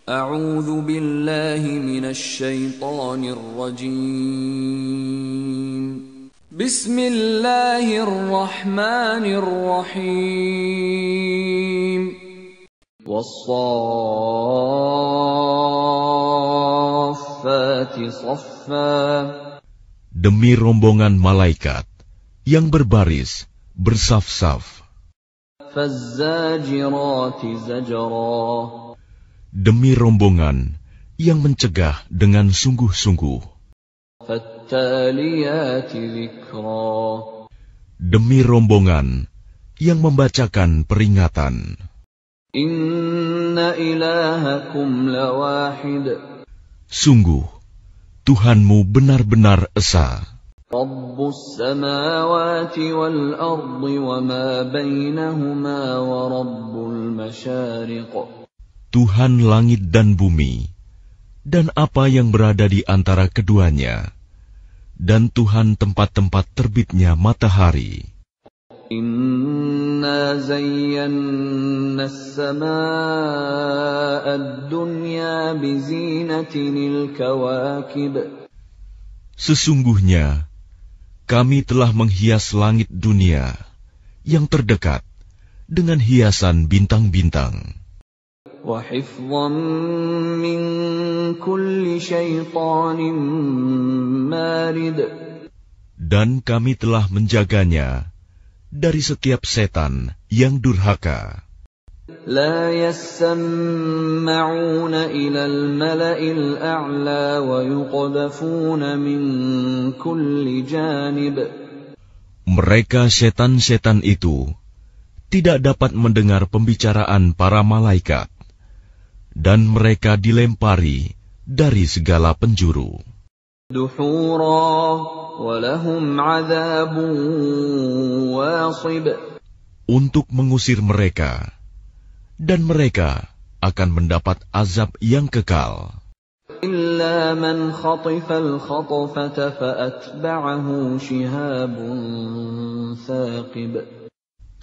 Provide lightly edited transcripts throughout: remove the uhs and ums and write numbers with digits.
أعوذ بالله من الشيطان الرجيم بسم الله الرحمن الرحيم والصافات صفا Demi rombongan malaikat yang berbaris, bersaf-saf. فالزاجرات زجرا Demi rombongan yang mencegah dengan sungguh-sungguh. فالتاليات ذكرا Demi rombongan yang membacakan peringatan. إن إلهكم لواحد Sungguh, Tuhanmu benar-benar esa. رب السماوات والأرض وما بينهما ورب المشارق Tuhan langit dan bumi, dan apa yang berada di antara keduanya, dan Tuhan tempat-tempat terbitnya matahari. إنا زينا السماء الدنيا بزينة الكواكب Sesungguhnya, kami telah menghias langit dunia yang terdekat dengan hiasan bintang-bintang. وحفظا من كل شيطان مارد Dan kami telah menjaganya dari setiap setan yang durhaka. لا يسمعون إلى الملأ الأعلى ويقذفون من كل جانب Mereka setan-setan itu tidak dapat mendengar pembicaraan para malaikat, dan mereka dilempari dari segala penjuru. دحورا ولهم عذاب واصب Untuk mengusir mereka, dan mereka akan mendapat azab yang kekal. إلا من خطف الخطفة فأتبعه شهاب ثاقب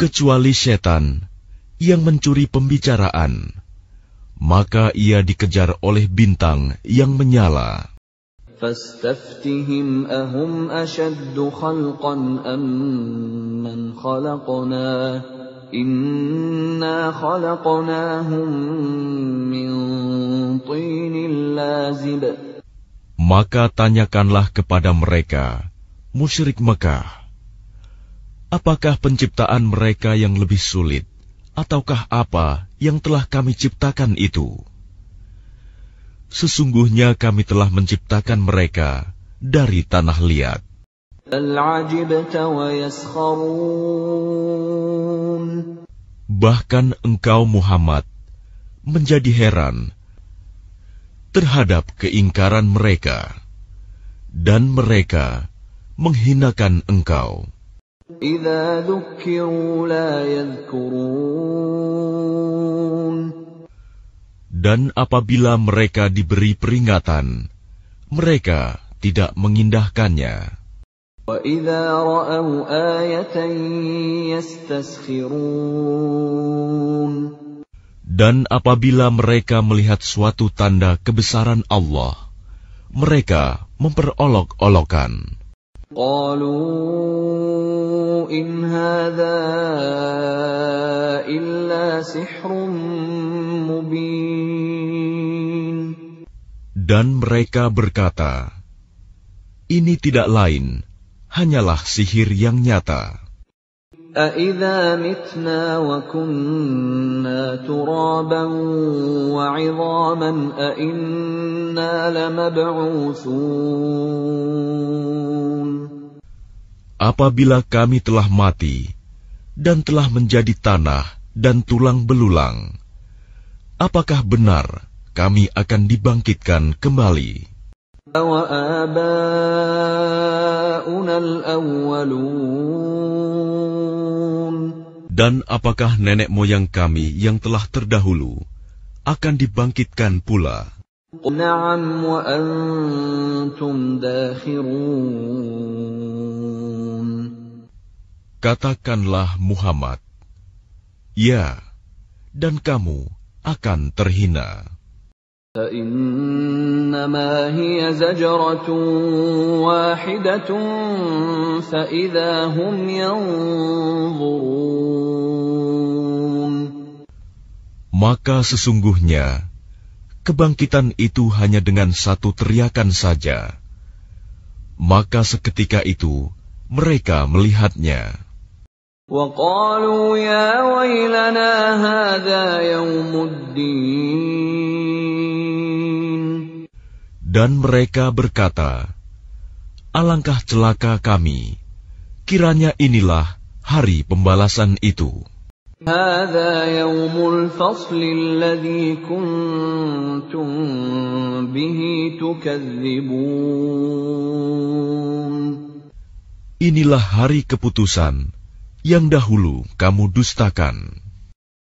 Kecuali setan yang mencuri pembicaraan, maka ia dikejar oleh bintang yang menyala. فاستفتهم أهم أشد خلقا أم من خلقنا إنا خلقناهم من طين لازب Maka tanyakanlah kepada mereka, musyrik Mekah, apakah penciptaan mereka yang lebih sulit, ataukah apa yang telah kami ciptakan itu? Sesungguhnya kami telah menciptakan mereka dari tanah liat. بل عجبت ويسخرون Bahkan engkau Muhammad menjadi heran terhadap keingkaran mereka, dan mereka menghinakan engkau. إذا ذكروا لا يذكرون Dan apabila mereka diberi peringatan, mereka tidak mengindahkannya. وإذا رأوا آية يستسخرون Dan apabila mereka melihat suatu tanda kebesaran Allah, mereka memperolok-olokan. قالوا إن هذا إلا سحر مبين Dan mereka berkata, ini tidak lain, hanyalah sihir yang nyata. أَإِذَا مِتْنَا وَكُنَّا تُرَابًا وَعِظَامًا أَإِنَّا لَمَبْعُوثُونَ Apabila kami telah mati dan telah menjadi tanah dan tulang belulang, apakah benar kami akan dibangkitkan kembali? أَوَآبَاؤُنَا الْأَوَّلُونَ Dan apakah nenek moyang kami yang telah terdahulu akan dibangkitkan pula? نَعَمْ وَأَنْتُمْ دَاخِرُونَ Katakanlah Muhammad, ya, dan kamu akan terhina. فإنما هي زجرة واحدة فإذا هم ينظرون. Maka sesungguhnya kebangkitan itu hanya dengan satu teriakan saja. Maka seketika itu mereka melihatnya. وَقَالُوا يَا وَيْلَنَا هَذَا يَوْمُ الدِّينِ. Dan mereka berkata, alangkah celaka kami, kiranya inilah hari pembalasan itu. هَذَا يَوْمُ الْفَصْلِ الَّذِي كُنتُم بِهِ تُكَذِّبُونَ. Inilah hari keputusan yang dahulu kamu dustakan.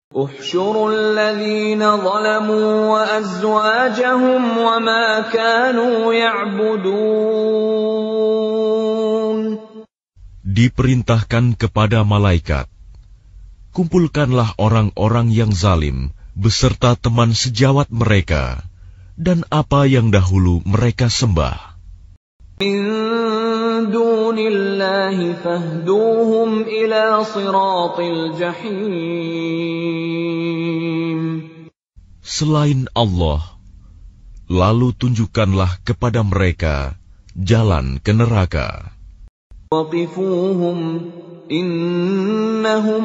احشروا الذين ظلموا وأزواجهم وما كانوا يعبدون. Diperintahkan kepada malaikat, kumpulkanlah orang-orang yang zalim beserta teman sejawat mereka dan apa yang dahulu mereka sembah. من دون الله فاهدوهم إلى صراط الجحيم. Selain Allah, lalu tunjukkanlah kepada mereka jalan ke neraka. وقفوهم إنهم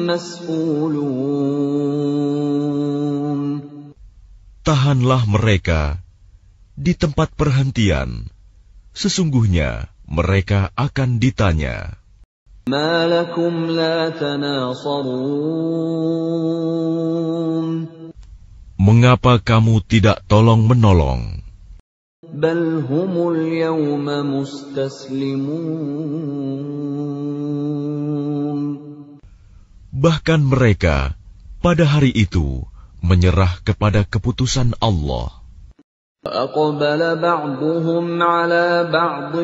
مسؤولون. Tahanlah mereka di tempat perhentian. Sesungguhnya mereka akan ditanya. ما لكم لا تناصرون. Mengapa kamu tidak tolong-menolong? بل هم اليوم مستسلمون. Bahkan mereka pada hari itu menyerah kepada keputusan Allah. فأقبل بعضهم على بعض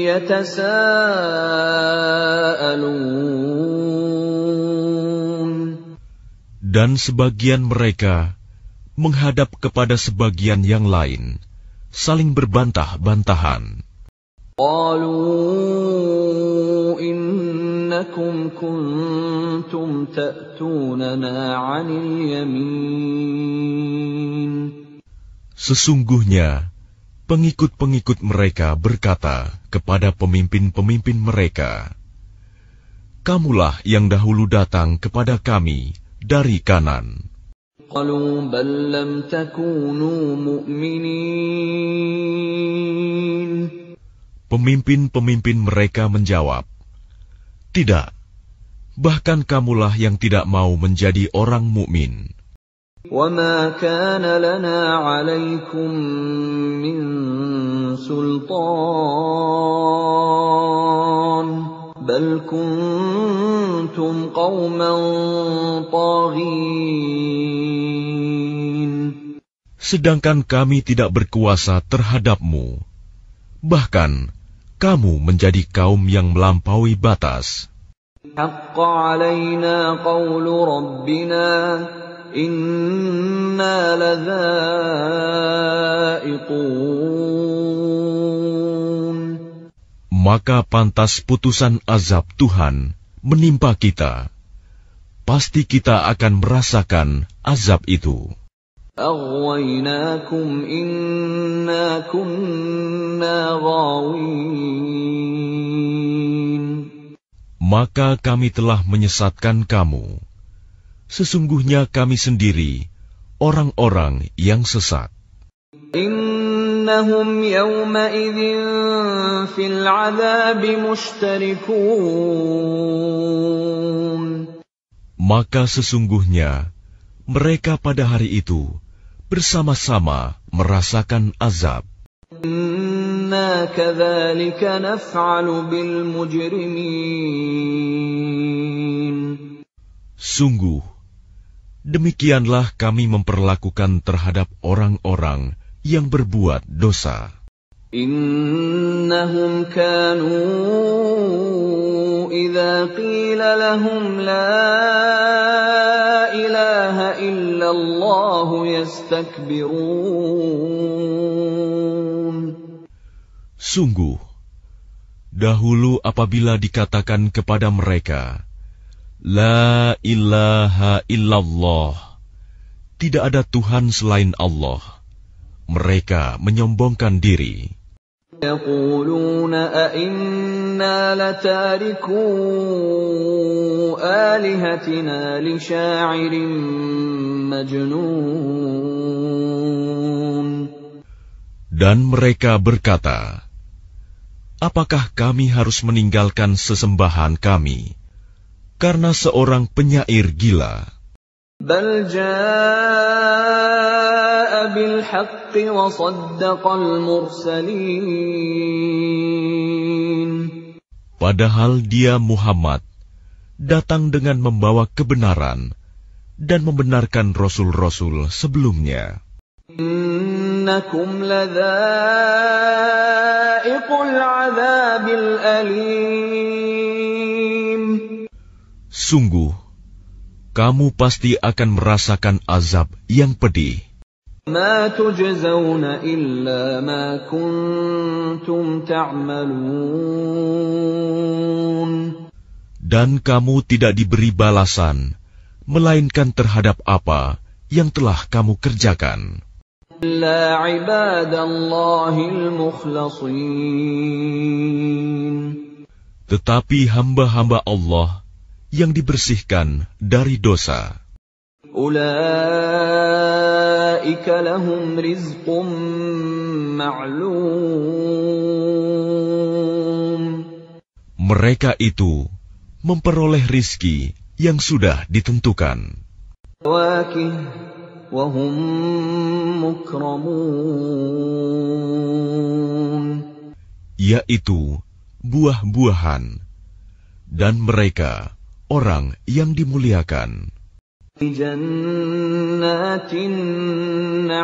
يتساءلون. Dan sebagian mereka menghadap kepada sebagian yang lain, saling berbantah-bantahan. قالوا إنكم كنتم تأتوننا عن اليمين. Sesungguhnya, pengikut-pengikut mereka berkata kepada pemimpin-pemimpin mereka, kamulah yang dahulu datang kepada kami dari kanan. قالوا بل لم تكونوا مؤمنين. Pemimpin-pemimpin mereka menjawab, tidak, bahkan kamulah yang tidak mau menjadi orang mukmin. وَمَا كَانَ لَنَا عَلَيْكُمْ مِنْ سُلْطَانٍ بَلْ كُنْتُمْ قَوْمًا طَاغِينَ. Sedangkan kami tidak berkuasa terhadapmu, bahkan kamu menjadi kaum yang melampaui batas. حَقَّ عَلَيْنَا قَوْلُ رَبِّنَا Inna ladza'iqun. Maka pantas putusan azab Tuhan menimpa kita. Pasti kita akan merasakan azab itu. Aghwaynakum inna kunna ghawin. Maka kami telah menyesatkan kamu. Sesungguhnya kami sendiri orang-orang yang sesat. Innahum yawma idzin fil 'adzabi mushtarikun. Maka sesungguhnya mereka pada hari itu bersama-sama merasakan azab. Inna kadzalika naf'alu bil mujrimin. Sungguh demikianlah kami memperlakukan terhadap orang-orang yang berbuat dosa. إنهم كانوا إذا قيل لهم لا إله إلا الله يستكبرون. Sungguh, dahulu apabila dikatakan kepada mereka, La ilaha illallah, tidak ada Tuhan selain Allah, mereka menyombongkan diri. يقولون أئنا لتاركو آلهتنا لشاعر مجنون. Dan mereka berkata, apakah kami harus meninggalkan sesembahan kami karena seorang penyair gila? بل جاء بالحق وصدق المرسلين. Padahal dia Muhammad datang dengan membawa kebenaran dan membenarkan rasul-rasul sebelumnya. إنكم لذائق العذاب الأليم. Sungguh, kamu pasti akan merasakan azab yang pedih. ما تجزون إلا ما كنتم تعملون. Dan kamu tidak diberi balasan, melainkan terhadap apa yang telah kamu kerjakan. إلا عباد الله المخلصين. Tetapi hamba-hamba Allah yang dibersihkan dari dosa, أولئك لهم رزق معلوم. mereka itu memperoleh rizki yang sudah ditentukan, فواكه وهم مكرمون. yaitu buah-buahan, dan mereka orang yang dimuliakan. في جنات النعيم.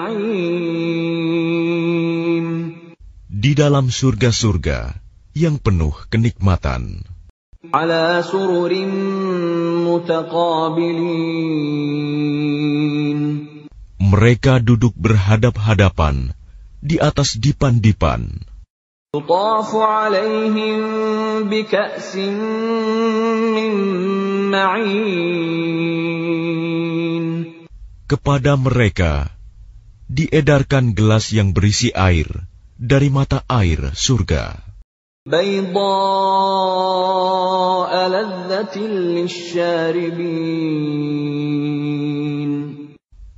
Di dalam surga-surga yang penuh kenikmatan. على سرر متقابلين. Mereka duduk berhadap-hadapan di atas dipan-dipan. يطاف عليهم بكأس من معين. Kepada mereka diedarkan gelas yang berisi air dari mata air surga. بيضاء لذة للشاربين.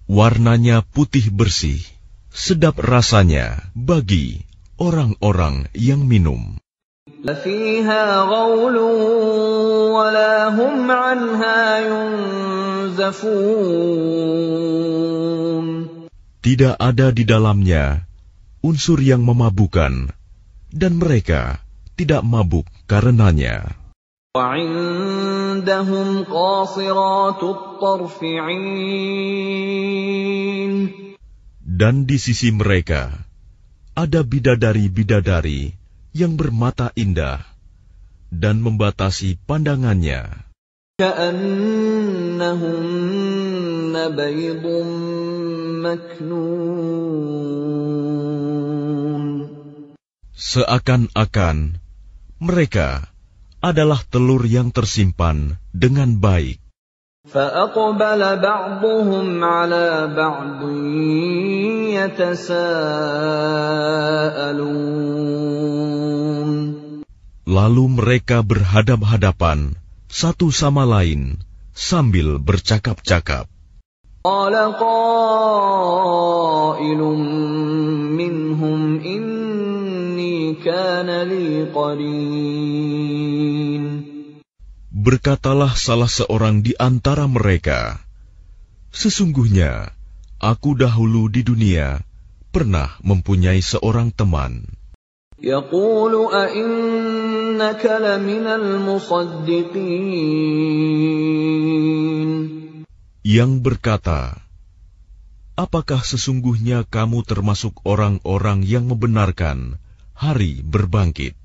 Warnanya putih bersih, sedap rasanya bagi orang-orang yang minum. فيها غول ولا هم عنها ينزفون. Tidak ada di dalamnya unsur yang memabukkan, dan mereka tidak mabuk karenanya. وعندهم قاصرات الطرف عين. Dan di sisi mereka ada bidadari-bidadari yang bermata indah dan membatasi pandangannya. كأنهن بيض مكنون. Seakan-akan mereka adalah telur yang tersimpan dengan baik. فأقبل بعضهم على بعض يتساءلون. Lalu mereka berhadap-hadapan satu sama lain sambil bercakap-cakap. قال قائل منهم إني كان لي قرين. Berkatalah salah seorang di antara mereka, sesungguhnya aku dahulu di dunia pernah mempunyai seorang teman. يقول أئنك لمن المصدقين. Yang berkata, apakah sesungguhnya kamu termasuk orang-orang yang membenarkan hari berbangkit.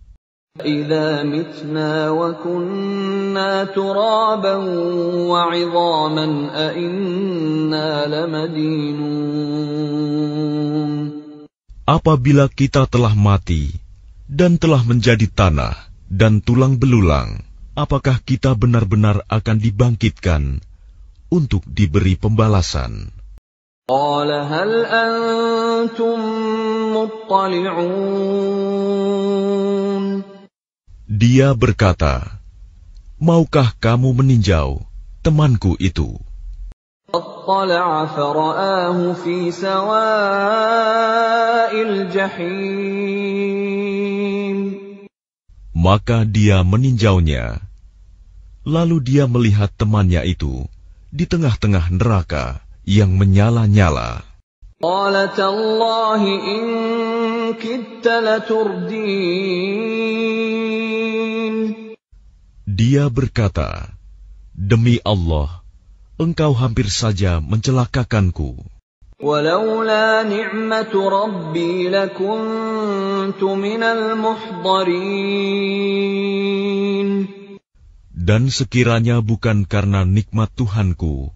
إِذَا مِتْنَا وَكُنَّا تُرَابًا وَعِظَامًا أَإِنَّا لَمَدِينُونَ. Apabila kita telah mati dan telah menjadi tanah dan tulang belulang, apakah kita benar-benar akan dibangkitkan untuk diberi pembalasan? قَالَ هَلْ أَنْتُمْ مُطَّلِعُونَ. Dia berkata, maukah kamu meninjau temanku itu? فَاطَّلَعَ فَرَآهُ فِي سَوَاءِ الْجَحِيمِ. Maka dia meninjaunya, lalu dia melihat temannya itu di tengah-tengah neraka yang menyala-nyala. قَالَ تَاللَّهِ إِن كِدتَّ لَتُرْدِينِ. Dia berkata, demi Allah, engkau hampir saja mencelakakanku. وَلَوْلَا نِعْمَةُ رَبِّي لَكُنتُ مِنَ الْمُحْضَرِينَ. Dan sekiranya bukan karena nikmat Tuhanku,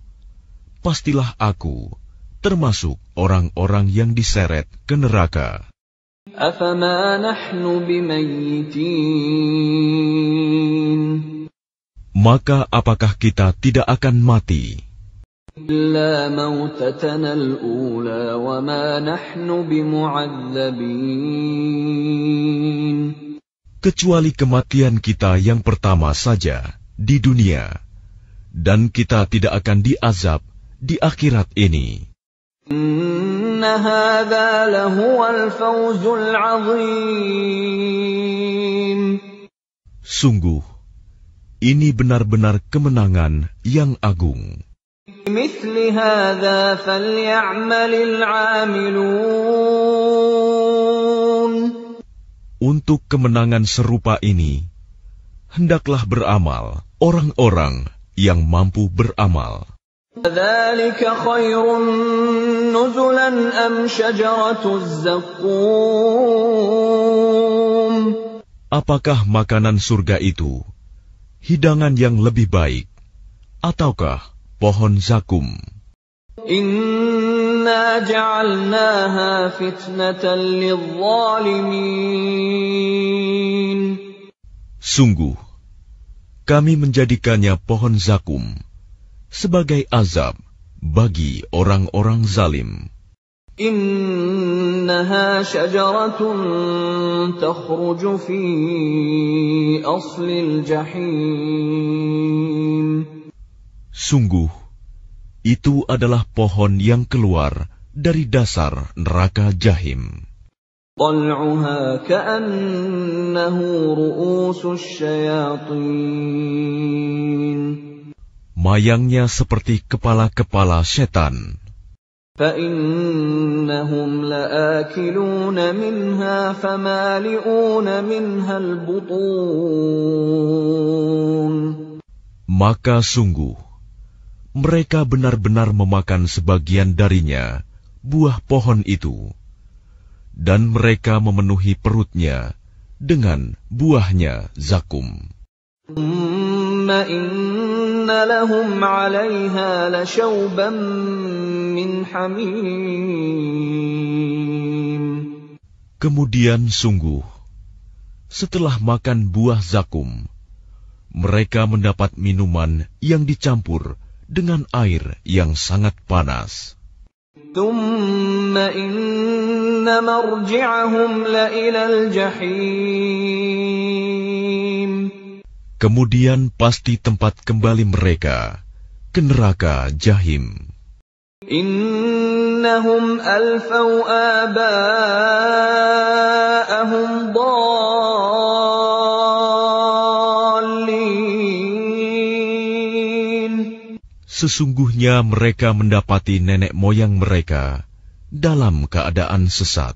pastilah aku termasuk orang-orang yang diseret ke neraka. أَفَمَا نَحْنُ بِمَيِّتِينَ. Maka apakah kita tidak akan mati? إِلَّا مَوْتَتَنَا الْأُولَى وَمَا نَحْنُ بِمُعَذَّبِينَ. Kecuali kematian kita yang pertama saja di dunia, dan kita tidak akan diazab di akhirat ini. إِنَّ هَذَا لَهُوَ الْفَوْزُ الْعَظِيمُ. Sungguh, ini benar-benar kemenangan yang agung. بِمِثْلِ هَذَا فَلْيَعْمَلِ الْعَامِلُونَ. Untuk kemenangan serupa ini, hendaklah beramal orang-orang yang mampu beramal. ذَلِكَ خَيْرٌ نُزُلًا أَمْ شَجَرَةُ الزَّقُّومِ. Apakah makanan surga itu hidangan yang lebih baik, ataukah pohon zakum? إِنَّا جَعَلْنَاهَا فِتْنَةً لِلظَّالِمِينَ. Sungguh, kami menjadikannya pohon zakum sebagai azab bagi orang-orang zalim. إِنَّهَا شَجَرَةٌ تَخْرُجُ فِي أَصْلِ الْجَحِيمِ. Sungguh, itu adalah pohon yang keluar dari dasar neraka Jahim. طَلْعُهَا كَأَنَّهُ رُءُوسُ الشَّيَاطِينِ. Mayangnya seperti kepala-kepala setan. فَإِنَّهُمْ لَآكِلُونَ مِنْهَا فَمَالِئُونَ مِنْهَا الْبُطُونَ. Maka sungguh, mereka benar-benar memakan sebagian darinya, buah pohon itu, dan mereka memenuhi perutnya dengan buahnya zakum. ثُمَّ إِنَّ لَهُمْ عَلَيْهَا لَشَوْبًا مِّنْ حَمِيمٍ. Kemudian sungguh, setelah makan buah zakum, mereka mendapat minuman yang dicampur dengan air yang sangat panas. ثُمَّ إِنَّ مَرْجِعَهُمْ لَإِلَى الْجَحِيمِ. Kemudian pasti tempat kembali mereka ke neraka Jahim. إِنَّهُمْ أَلْفَوْا آبَاءَهُمْ ضَالِّينَ. Sesungguhnya mereka mendapati nenek moyang mereka dalam keadaan sesat.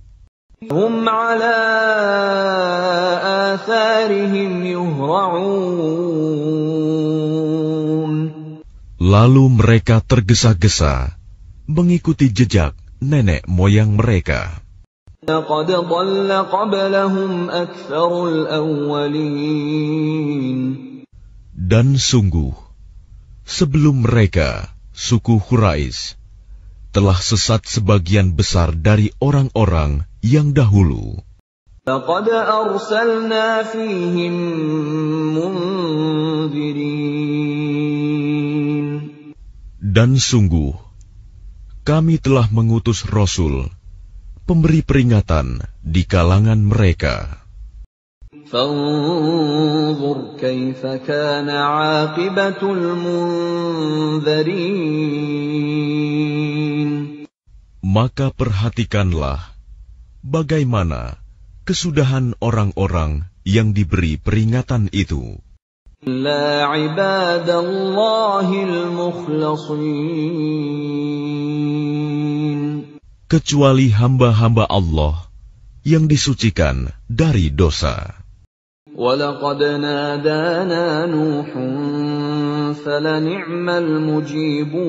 هُمْ عَلَى آثَارِهِمْ يُهْرَعُونَ. Lalu mereka tergesa-gesa mengikuti jejak nenek moyang mereka. لقد ضل قبلهم أكثر الأولين. Dan sungguh, sebelum mereka, suku Quraisy, telah sesat sebagian besar dari orang-orang yang dahulu. لقد أرسلنا فيهم منذرين. Dan sungguh, kami telah mengutus Rasul, pemberi peringatan di kalangan mereka. فانظر كيف كان عاقبة المنذرين. Maka perhatikanlah bagaimana kesudahan orang-orang yang diberi peringatan itu. إلا عباد الله المخلصين. Kecuali hamba-hamba Allah yang disucikan dari dosa. وَلَقَدْ نَادَانَا نُوحٌ فَلَنِعْمَ الْمُجِيبُونَ.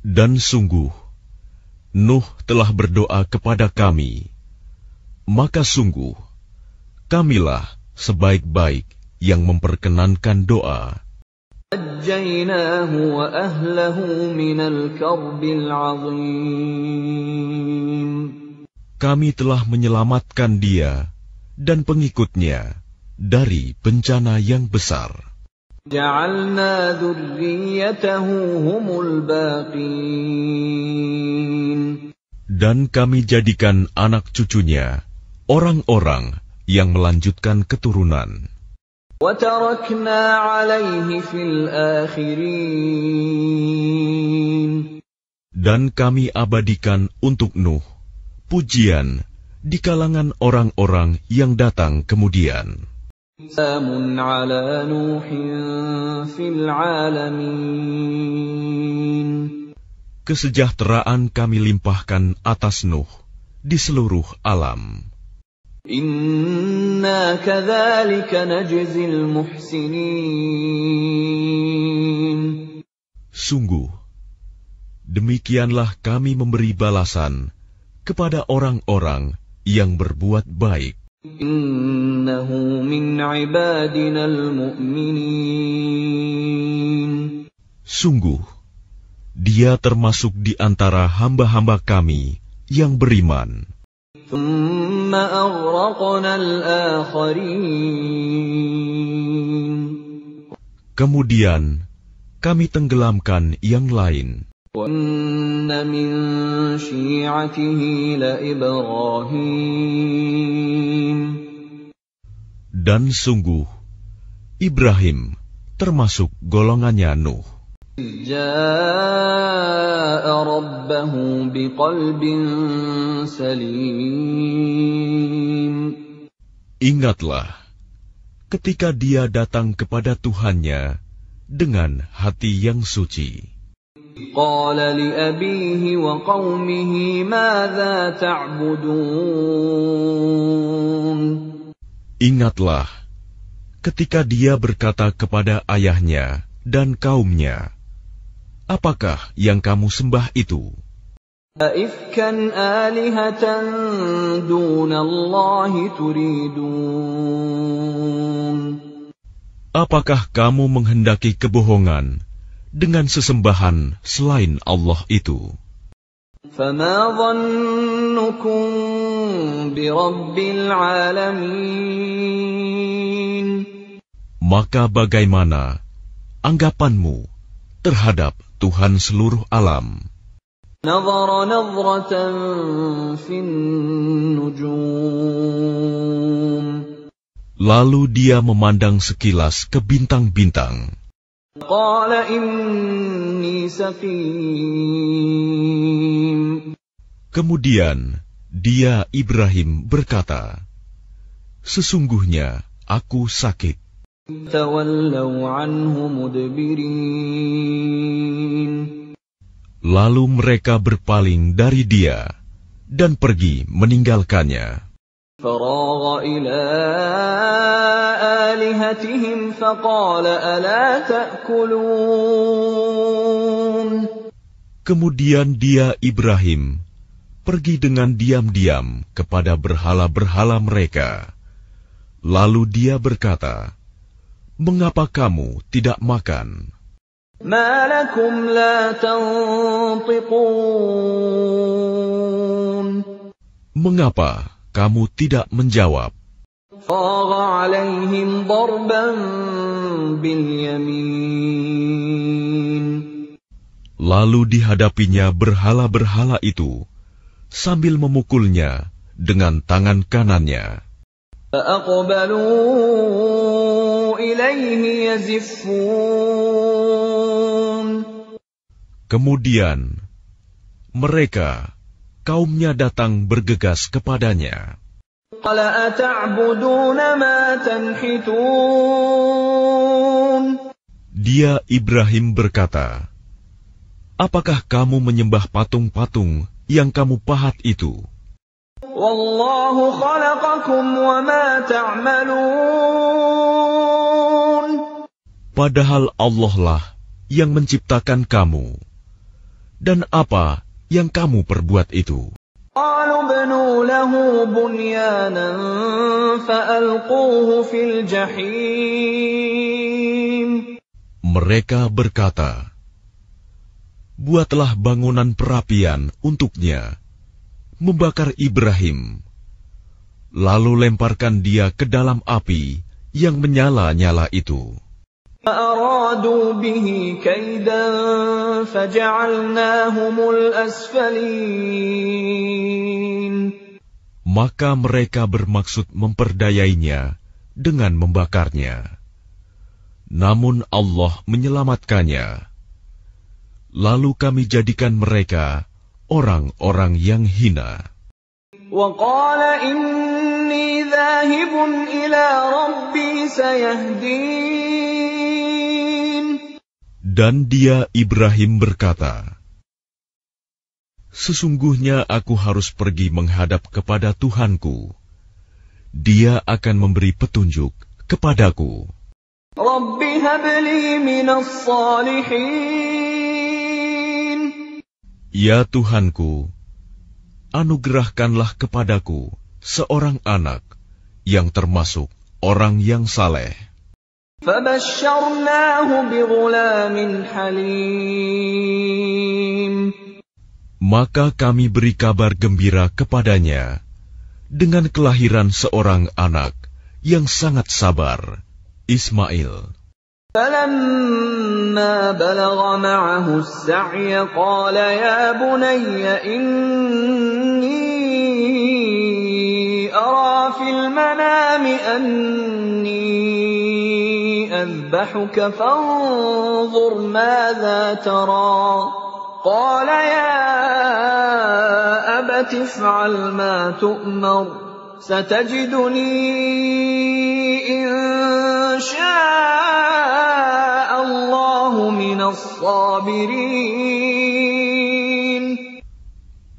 Dan sungguh, Nuh telah berdoa kepada kami, maka sungguh, kamilah sebaik-baik yang memperkenankan doa. نَجَّيْنَاهُ وَأَهْلَهُ مِنَ الْكَرْبِ الْعَظِيمِ. Kami telah menyelamatkan dia dan pengikutnya dari bencana yang besar. جَعَلْنَا ذُرِّيَّتَهُ هُمُ الْبَاقِينَ. Dan kami jadikan anak cucunya orang-orang yang melanjutkan keturunan. وَتَرَكْنَا عَلَيْهِ فِي الْآخِرِينَ. Dan kami abadikan untuk Nuh pujian di kalangan orang-orang yang datang kemudian. سَلَامٌ عَلَى نُوحٍ فِي الْعَالَمِينَ. Kesejahteraan kami limpahkan atas Nuh di seluruh alam. إِنَّا كَذَلِكَ نَجْزِي الْمُحْسِنِينَ. Sungguh, demikianlah kami memberi balasan kepada orang-orang yang berbuat baik. إِنَّهُ مِنْ عِبَادِنَا الْمُؤْمِنِينَ. Sungguh, dia termasuk di antara hamba-hamba kami yang beriman. ثُمَّ أَغْرَقْنَا الْآخَرِينَ. Kemudian, kami tenggelamkan yang lain. وَإِنَّ مِن شِيعَتِهِ لَإِبْرَاهِيمَ. Dan sungguh, Ibrahim termasuk golongannya Nuh. جَاءَ رَبَّهُ بِقَلْبٍ سَلِيمٍ. Ingatlah, ketika dia datang kepada Tuhannya dengan hati yang suci. قَالَ لِأَبِيهِ وَقَوْمِهِ مَاذَا تَعْبُدُونَ. Ingatlah, ketika dia berkata kepada ayahnya dan kaumnya, apakah yang kamu sembah itu? أَئِفْكًا آلِهَةً دُونَ اللَّهِ تُرِيدُونَ. Apakah kamu menghendaki kebohongan dengan sesembahan selain Allah itu? فَمَا ظَنُّكُمْ بِرَبِّ الْعَالَمِينَ. Maka bagaimana anggapanmu terhadap Tuhan seluruh alam? نَظَرَ نَظْرَةً فِي النُّجُومِ. Lalu dia memandang sekilas ke bintang-bintang. قَالَ إِنِّي سَقِيمٌ. Kemudian dia Ibrahim berkata, sesungguhnya aku sakit. تَوَلَّوْا عَنْهُ مُدْبِرِينَ. Lalu mereka berpaling dari dia dan pergi meninggalkannya. فَرَاغَ إِلَىٰ آلِهَتِهِمْ فَقَالَ أَلَا تَأْكُلُونَ. Kemudian dia Ibrahim pergi dengan diam-diam kepada berhala-berhala mereka. Lalu dia berkata, "Mengapa kamu tidak makan?" ما لكم لا تنطقون Mengapa kamu tidak menjawab? صاغ عليهم ضربا باليمين Lalu dihadapinya berhala-berhala itu sambil memukulnya dengan tangan kanannya. فأقبلوا إليه يزفون Kemudian mereka, kaumnya datang bergegas kepadanya. قال أتعبدون ما تنحتون Dia Ibrahim berkata, "Apakah kamu menyembah patung-patung yang kamu pahat itu? والله خلقكم وما تعملون Padahal Allah lah yang menciptakan kamu. Dan apa yang kamu perbuat itu?" قالوا ابنوا له بنيانا فألقوه في الجحيم Mereka berkata, "Buatlah bangunan perapian untuknya, membakar Ibrahim, lalu lemparkan dia ke dalam api yang menyala-nyala itu." فأرادوا به كيدا فجعلناهم الأسفلين Maka mereka bermaksud memperdayainya dengan membakarnya. Namun Allah menyelamatkannya. Lalu kami jadikan mereka orang-orang yang hina. وقال إني ذاهب إلى ربي سيهدين Dan dia Ibrahim berkata, "Sesungguhnya aku harus pergi menghadap kepada Tuhanku. Dia akan memberi petunjuk kepadaku." رب هب لي من الصالحين Ya Tuhanku, anugerahkanlah kepadaku seorang anak yang termasuk orang yang saleh. فبشرناه بغلام حليم Maka kami beri kabar gembira kepadanya dengan kelahiran seorang anak yang sangat sabar, Ismail. فلما بلغ معه السعي قال يا بني إني أرى في المنام أني أذبحك فانظر ماذا ترى قال يا أبت افعل ما تؤمر ستجدني إن شاء الله من الصابرين.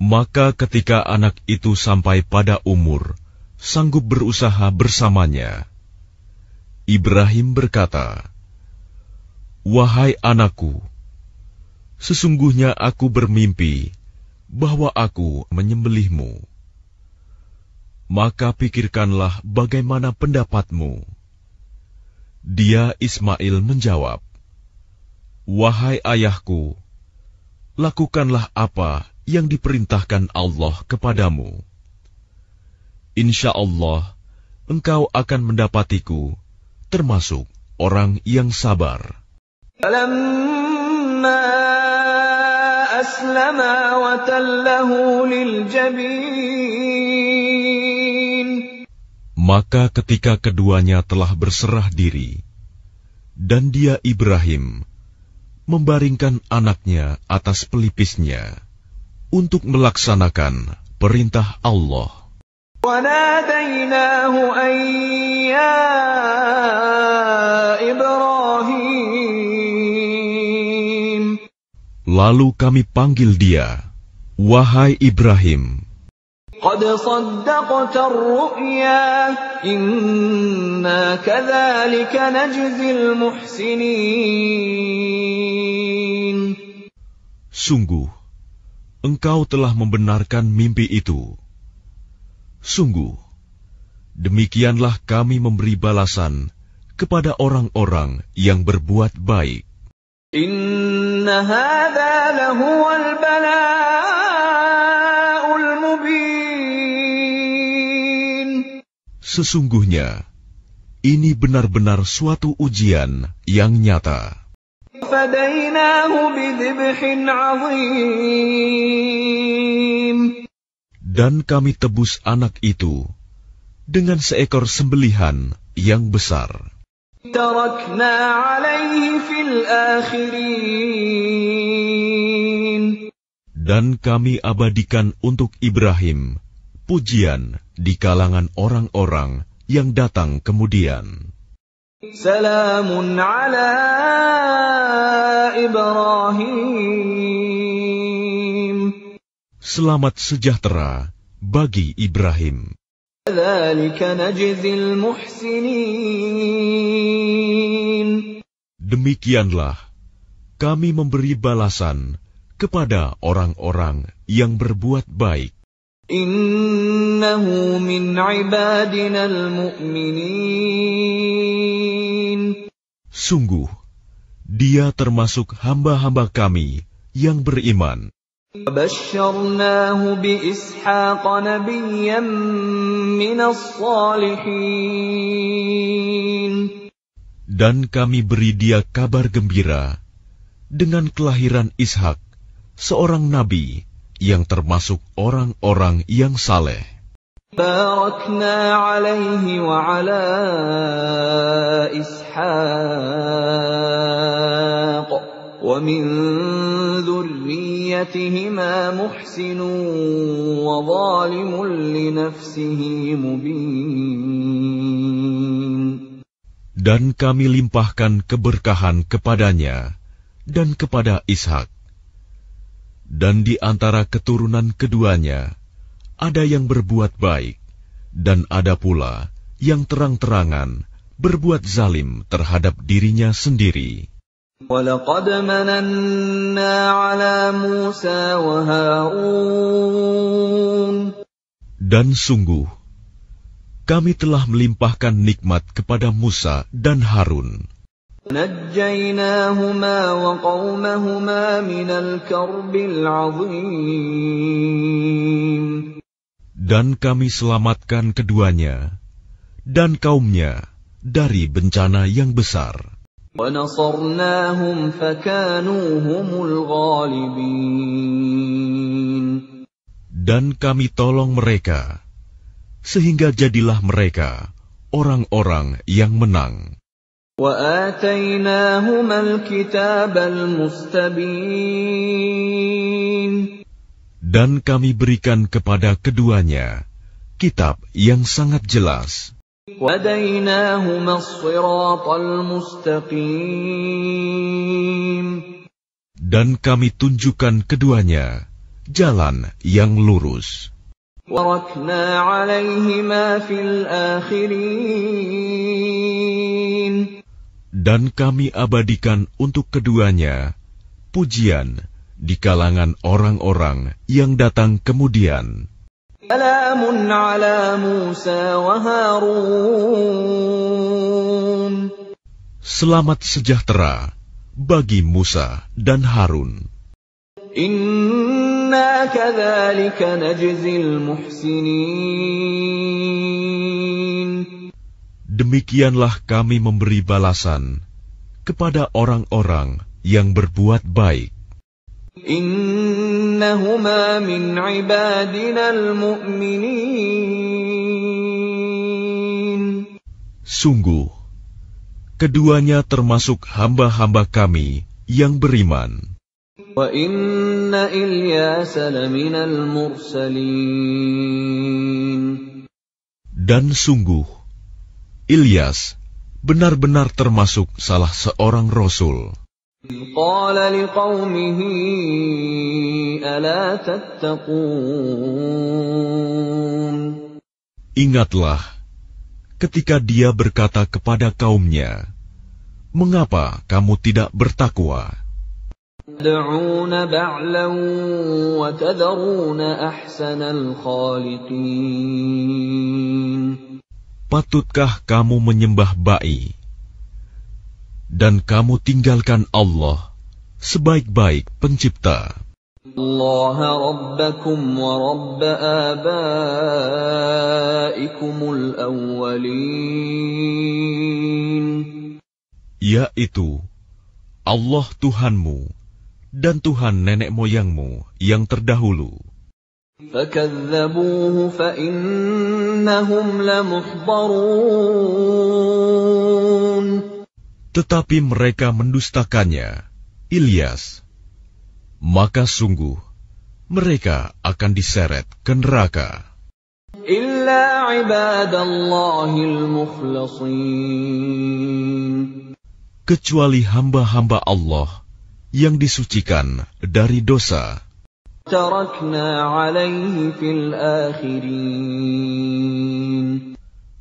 Maka ketika anak itu sampai pada umur sanggup berusaha bersamanya, Ibrahim berkata, "Wahai anakku, sesungguhnya aku bermimpi bahwa aku menyembelihmu. Maka pikirkanlah bagaimana pendapatmu." Dia Ismail menjawab, "Wahai ayahku, lakukanlah apa yang diperintahkan Allah kepadamu. Insya Allah, engkau akan mendapatiku termasuk orang yang sabar." فلما أسلما وتله للجبين Maka ketika keduanya telah berserah diri, dan dia Ibrahim membaringkan anaknya atas pelipisnya untuk melaksanakan perintah Allah. وناديناه أن يا إبراهيم Lalu kami panggil dia, "Wahai Ibrahim, قد صدقت الرؤيا إنا كذلك نجزي المحسنين. sungguh engkau telah membenarkan mimpi itu. Sungguh, demikianlah kami memberi balasan kepada orang-orang yang berbuat baik. Inna hadza lahuwal bala'ul mubin. Sesungguhnya, ini benar-benar suatu ujian yang nyata. Fadainahu bidhibhin 'azim. Dan kami tebus anak itu dengan seekor sembelihan yang besar. Tarakna 'alaihi fil akhirin. Dan kami abadikan untuk Ibrahim pujian di kalangan orang-orang yang datang kemudian. Salamun ala Ibrahim. Selamat sejahtera bagi Ibrahim. Dzalika najzil muhsinin. Demikianlah kami memberi balasan kepada orang-orang yang berbuat baik. Innahu min ibadinal mu'minin. Sungguh, dia termasuk hamba-hamba kami yang beriman. Basyarnahu bi Ishaq nabiyyan minas salihin. Dan kami beri dia kabar gembira dengan kelahiran Ishak, seorang nabi yang termasuk orang-orang yang saleh. Barakna alaihi wa ala Ishaq wa min dhurriyyatihima muhsinun wa zalimun li nafsihi mubin. Dan kami limpahkan keberkahan kepadanya dan kepada Ishak. Dan di antara keturunan keduanya, ada yang berbuat baik, dan ada pula yang terang-terangan berbuat zalim terhadap dirinya sendiri. وَلَقَدْ مَنَنَّا عَلَى مُوسَى وَهَارُونَ. Dan sungguh, kami telah melimpahkan nikmat kepada Musa dan Harun. نَجَّيْنَاهُمَا وَقَوْمَهُمَا مِنَ الْكَرْبِ الْعَظِيمِ. Dan kami selamatkan keduanya dan kaumnya dari bencana yang besar. وَنَصَرْنَاهُمْ فَكَانُوا هُمُ الْغَالِبِينَ. Dan kami tolong mereka, sehingga jadilah mereka orang-orang yang menang. وَآتَيْنَاهُمَا الْكِتَابَ الْمُسْتَبِينَ. Dan kami berikan kepada keduanya kitab yang sangat jelas. وَهَدَيْنَاهُمَا الصِّرَاطَ الْمُسْتَقِيمَ. Dan kami tunjukkan keduanya jalan yang lurus. وَتَرَكْنَا عَلَيْهِمَا فِي الْآخِرِينَ. Dan kami abadikan untuk keduanya pujian di kalangan orang-orang yang datang kemudian. Salamun ala Musa wa Harun. Selamat sejahtera bagi Musa dan Harun. Inna kadzalika najzil muhsinin. Demikianlah kami memberi balasan kepada orang-orang yang berbuat baik. Innahuma min ibadinal mu'minin. Sungguh, keduanya termasuk hamba-hamba kami yang beriman. Wa inna Ilyasa laminal mursalin. Dan sungguh, Ilyas benar-benar termasuk salah seorang rasul. Qala liqaumihi ala tattaqun. Ingatlah ketika dia berkata kepada kaumnya, "Mengapa kamu tidak bertakwa?" تدعون بعلا وتذرون أحسن الخالقين. Patutkah kamu menyembah ba'i, dan kamu tinggalkan Allah, sebaik-baik pencipta? Allah Rabbakum wa Rabb abaikumul awwalin. Yaitu Allah Tuhanmu dan Tuhan nenek moyangmu yang terdahulu. فَكَذَّبُوهُ فَإِنَّهُمْ لَمُحْضَرُونَ. Tetapi mereka mendustakannya, Ilyas. Maka sungguh, mereka akan diseret ke neraka. إِلَّا عِبَادَ اللَّهِ الْمُخْلَصِينَ. Kecuali hamba-hamba Allah yang disucikan dari dosa. تَرَكْنَا عَلَيْهِ فِي الْآخِرِينَ.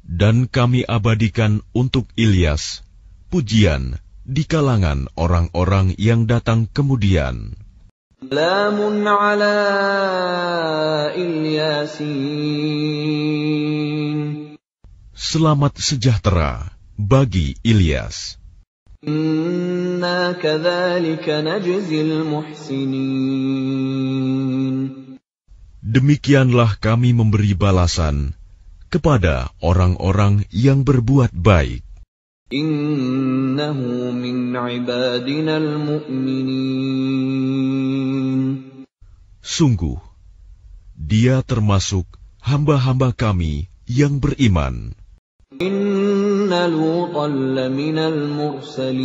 Dan kami abadikan untuk Ilyas pujian di kalangan orang-orang yang datang kemudian. سلام على الياسين. Selamat sejahtera bagi Ilyas. إنا كذلك نجزي المحسنين. Demikianlah kami memberi balasan kepada orang-orang yang berbuat baik. إنه من عبادنا المؤمنين. Sungguh, dia termasuk hamba-hamba kami yang beriman. إن لوطا لمن المرسلين.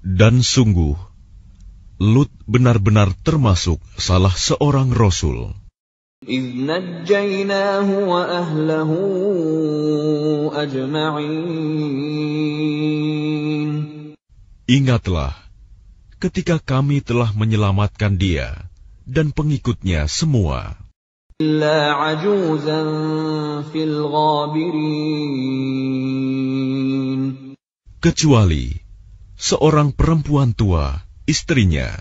Dan sungguh, Lut benar-benar termasuk salah seorang Rasul. إذ نجيناه وأهله أجمعين. Ingatlah, ketika kami telah menyelamatkan dia dan pengikutnya semua. إلا عجوزا في الغابرين. Kecuali seorang perempuan tua, istrinya,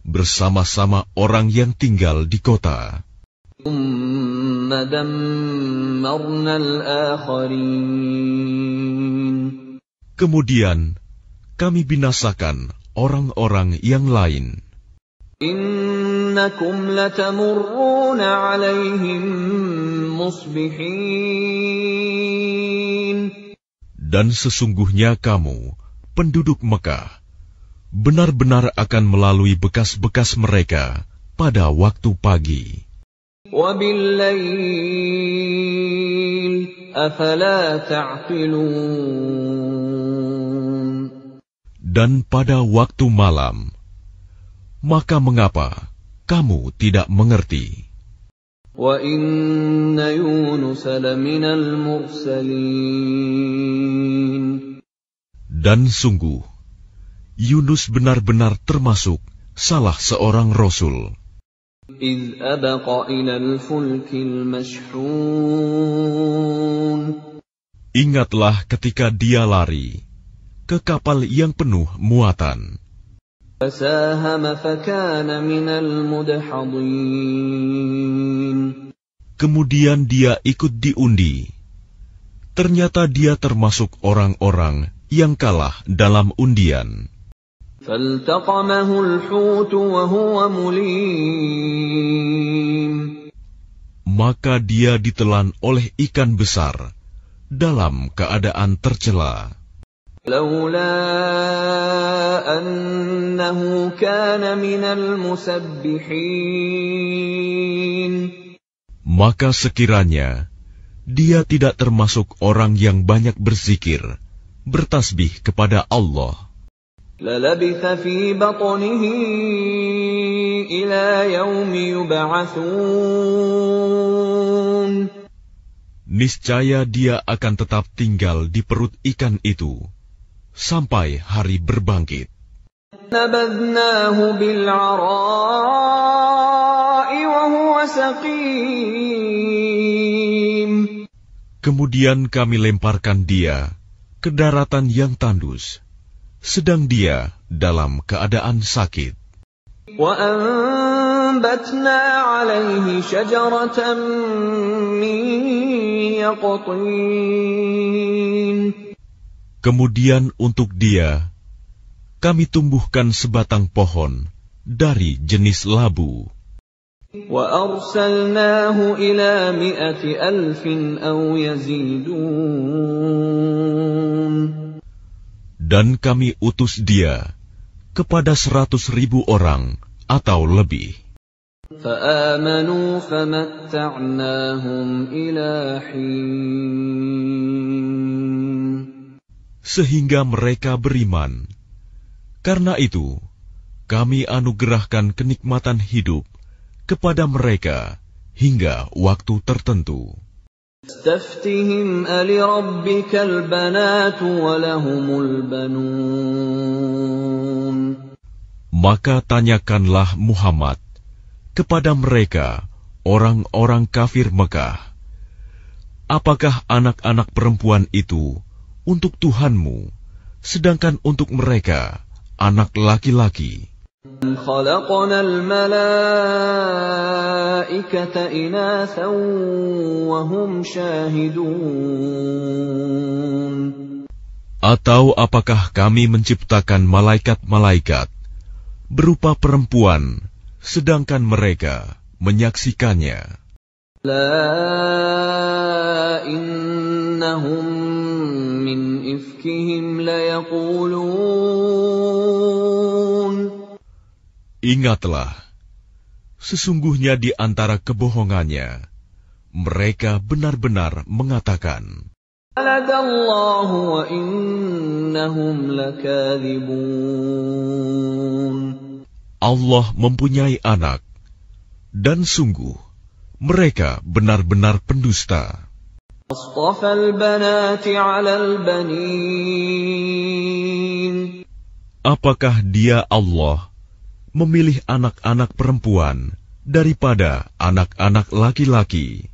bersama-sama orang yang tinggal di kota. ثم دمرنا الآخرين. Kemudian kami binasakan orang-orang yang lain. إنكم لتمرون عليهم مصبحين. Dan sesungguhnya kamu, penduduk Mekah, benar-benar akan melalui bekas-bekas mereka pada waktu pagi. وبالليل أفلا تعقلون. Dan pada waktu malam, maka mengapa kamu tidak mengerti? وَإِنَّ يُونُسَ لَمِنَ الْمُرْسَلِينَ. Dan sungguh, Yunus benar-benar termasuk salah seorang Rasul. إِذْ أَبَقَ إِلَى الْفُلْكِ الْمَشْحُونِ. Ingatlah ketika dia lari ke kapal yang penuh muatan. فَسَاهَمَ فَكَانَ مِنَ الْمُدْحَضِينَ. Kemudian dia ikut diundi. Ternyata dia termasuk orang-orang yang kalah dalam undian. فَالْتَقَمَهُ الْحُوتُ وَهُوَ مُلِيمٌ. Maka dia ditelan oleh ikan besar dalam keadaan tercela. لولا أنه كان من المسبحين. Maka sekiranya dia tidak termasuk orang yang banyak berzikir, bertasbih kepada Allah, للبث في بطنه إلى يوم يبعثون. niscaya dia akan tetap tinggal di perut ikan itu sampai hari berbangkit. نبذناه بالعراء وهو سقيم. Kemudian kami lemparkan dia ke daratan yang tandus, sedang dia dalam keadaan sakit. وَأَنبَتْنَا عَلَيْهِ شَجَرَةً مِّن يَقْطِينٍ. Kemudian untuk dia, kami tumbuhkan sebatang pohon dari jenis labu. وَأَرْسَلْنَاهُ إِلَى 100,000 أَوْ يَزِيدُونَ. Dan kami utus dia kepada 100,000 orang atau lebih. فَآمَنُوا فَمَتَّعْنَاهُمْ إِلَى حِينٍ. Sehingga mereka beriman. Karena itu, kami anugerahkan kenikmatan hidup kepada mereka hingga waktu tertentu. فَاسْتَفْتِهِمْ أَلِرَبِّكَ الْبَنَاتُ وَلَهُمُ الْبَنُونَ. Maka tanyakanlah Muhammad kepada mereka, orang-orang kafir Mekah, apakah anak-anak perempuan itu untuk Tuhanmu, sedangkan untuk mereka anak laki-laki? خَلَقْنَا الْمَلَائِكَةَ إِنَاثًا وَهُمْ شَاهِدُونَ. Atau apakah kami menciptakan malaikat-malaikat berupa perempuan, sedangkan mereka menyaksikannya? لَا إِنَّهُمْ مِنْ إِفْكِهِمْ لَيَقُولُونَ. Ingatlah, sesungguhnya di antara kebohongannya, mereka benar-benar mengatakan, وَلَدَ اللَّهُ وَإِنَّهُمْ لَكَاذِبُونَ. Allah mempunyai anak, dan sungguh, mereka benar-benar pendusta. أَصْطَفَى الْبَنَاتِ عَلَى الْبَنِينَ. Apakah dia Allah memilih anak-anak perempuan daripada anak-anak laki-laki?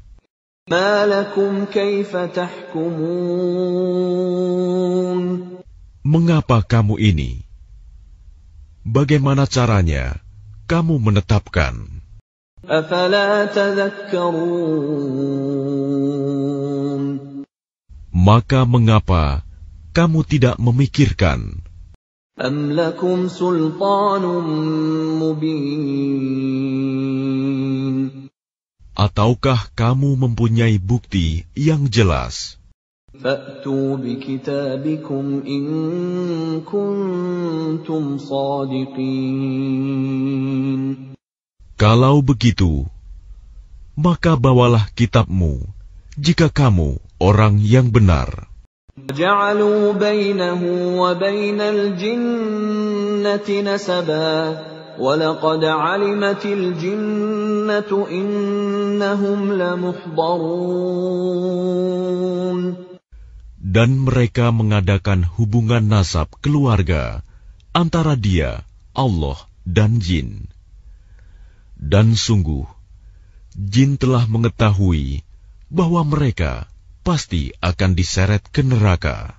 مَا لَكُمْ كَيْفَ تَحْكُمُونَ. Mengapa kamu ini? Bagaimana caranya kamu menetapkan? أَفَلَا تَذَكَّرُونَ. Maka mengapa kamu tidak memikirkan? أَمْ لَكُمْ سُلْطَانٌ مُّبِينٌ. Ataukah kamu mempunyai bukti yang jelas? فَأْتُوا بِكِتَابِكُمْ إِن كُنتُمْ صَادِقِينَ. Kalau begitu, maka bawalah kitabmu jika kamu orang yang benar. جَعَلُوا بَيْنَهُ وَبَيْنَ الْجِنَّةِ نَسَبًا وَلَقَدْ عَلِمَتِ الْجِنَّةُ إِنَّهُمْ لَمُحْضَرُونَ. Dan mereka mengadakan hubungan nasab keluarga antara dia, Allah, dan jin. Dan sungguh, jin telah mengetahui bahwa mereka pasti akan diseret ke neraka.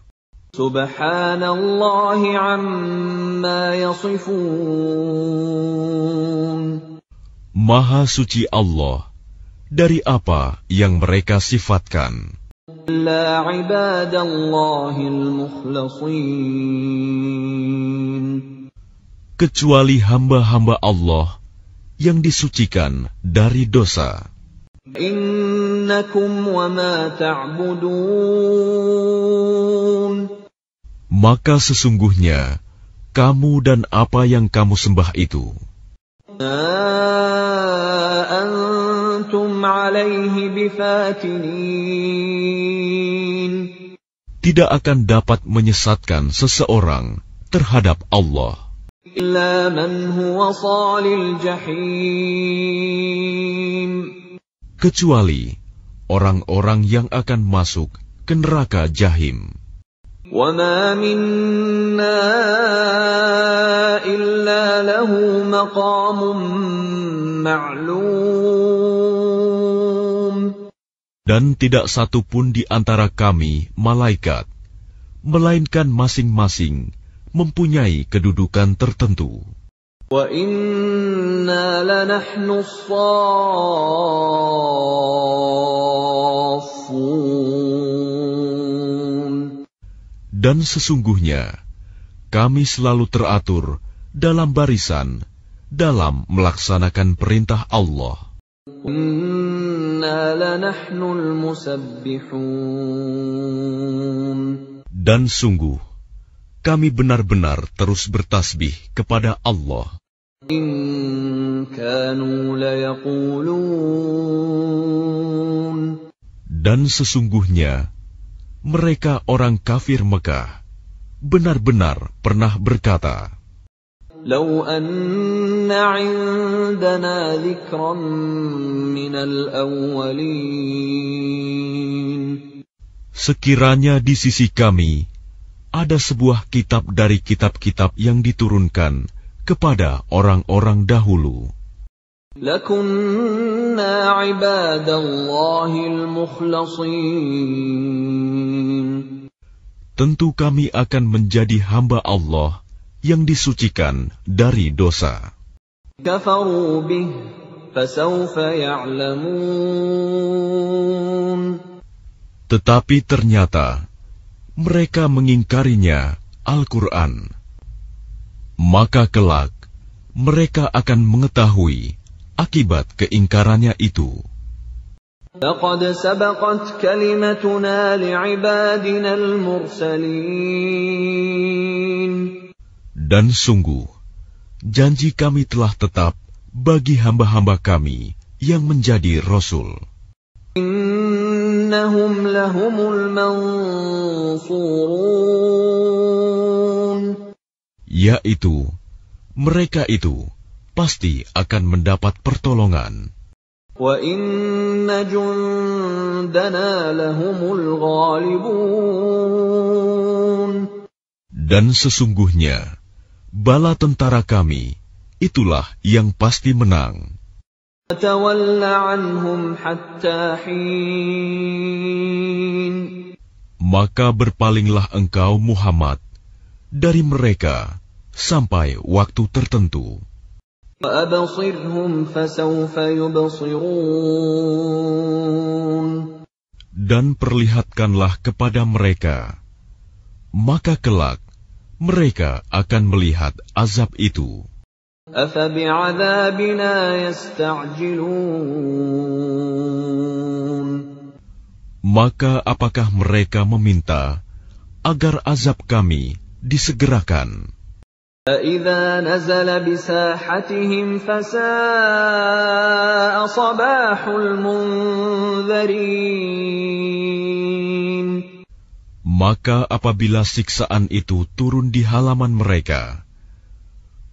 Subhanallahi amma yasifun. Maha suci Allah dari apa yang mereka sifatkan. La ibadallahil mukhlasin. Kecuali hamba-hamba Allah yang disucikan dari dosa. Innakum wa ma ta'budun. Maka sesungguhnya kamu dan apa yang kamu sembah itu, antum alaihi bifatinin. Tidak akan dapat menyesatkan seseorang terhadap Allah. Illa man huwa salil jahim. Kecuali orang-orang yang akan masuk ke neraka Jahim. وَمَا مِنَّا إِلَّا لَهُ مَقَامٌ مَعْلُومٌ. Dan tidak satu pun di antara kami, malaikat, melainkan masing-masing mempunyai kedudukan tertentu. وَإِنَّا لَنَحْنُ الصَّافُّونَ. Dan sesungguhnya kami selalu teratur dalam barisan dalam melaksanakan perintah Allah. وَإِنَّا لَنَحْنُ الْمُسَبِّحُونَ. Dan sungguh kami benar-benar terus bertasbih kepada Allah. إِن كَانُوا لَيَقُولُونَ. Dan sesungguhnya mereka orang kafir Mekah benar-benar pernah berkata, لَوْ أَنَّ عِندَنَا ذِكْرًا مِّنَ الْأَوَّلِينَ. sekiranya di sisi kami ada sebuah kitab dari kitab-kitab yang diturunkan kepada orang-orang dahulu, لَكُنَّا عِبَادَ اللَّهِ الْمُخْلَصِينَ. tentu kami akan menjadi hamba Allah yang disucikan dari dosa. كَفَرُوا بِهِ فَسَوْفَ يَعْلَمُونَ. Tetapi ternyata mereka mengingkarinya Al-Quran. Maka kelak mereka akan mengetahui akibat keingkarannya itu. لَقَدْ سَبَقَتْ كَلِمَتُنَا لِعِبَادِنَا الْمُرْسَلِينَ. Dan sungguh janji kami telah tetap bagi hamba-hamba kami yang menjadi Rasul. إِنَّهُمْ لَهُمُ الْمَنْصُورُونَ. Yaitu mereka itu pasti akan mendapat pertolongan. وَإِنَّ جُنْدَنَا لَهُمُ الْغَالِبُونَ. Dan sesungguhnya bala tentara kami itulah yang pasti menang. فَتَوَلَّ عَنْهُمْ حَتَّى حِينٍ. Maka berpalinglah engkau Muhammad dari mereka sampai waktu tertentu. وَأَبْصِرْهُمْ فَسَوْفَ يُبْصِرُونَ. Dan perlihatkanlah kepada mereka, maka kelak mereka akan melihat azab itu. أَفَبِعَذَابِنَا يَسْتَعْجِلُونَ. Maka apakah mereka meminta agar azab kami disegerakan? فَإِذَا نَزَلَ بِسَاحَتِهِمْ فَسَاءَ صَبَاحُ الْمُنذَرِينَ. Maka apabila siksaan itu turun di halaman mereka,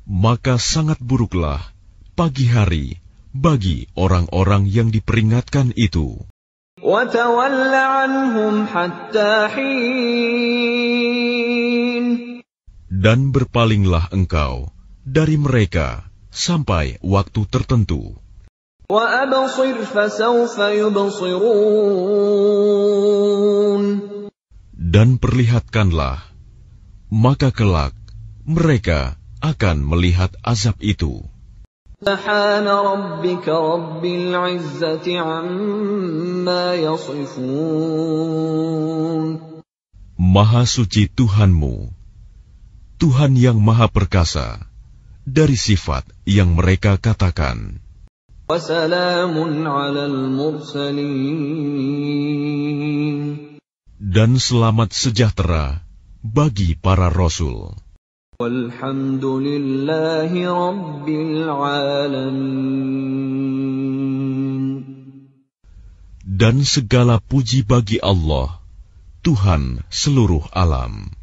maka sangat buruklah pagi hari bagi orang-orang yang diperingatkan itu. وَتَوَلَّ عَنْهُمْ حَتَّى حِينٍ. Dan berpalinglah engkau dari mereka sampai waktu tertentu. وَأَبْصِرْ فَسَوْفَ يُبْصِرُونَ. Dan perlihatkanlah, maka kelak mereka akan melihat azab itu. سبحان ربك رب العزة عما يصفون. Maha suci Tuhanmu, Tuhan yang maha perkasa, dari sifat yang mereka katakan. وسلام على المرسلين. Dan selamat sejahtera bagi para Rasul. والحمد لله رب العالمين. Dan segala puji bagi Allah, Tuhan seluruh alam.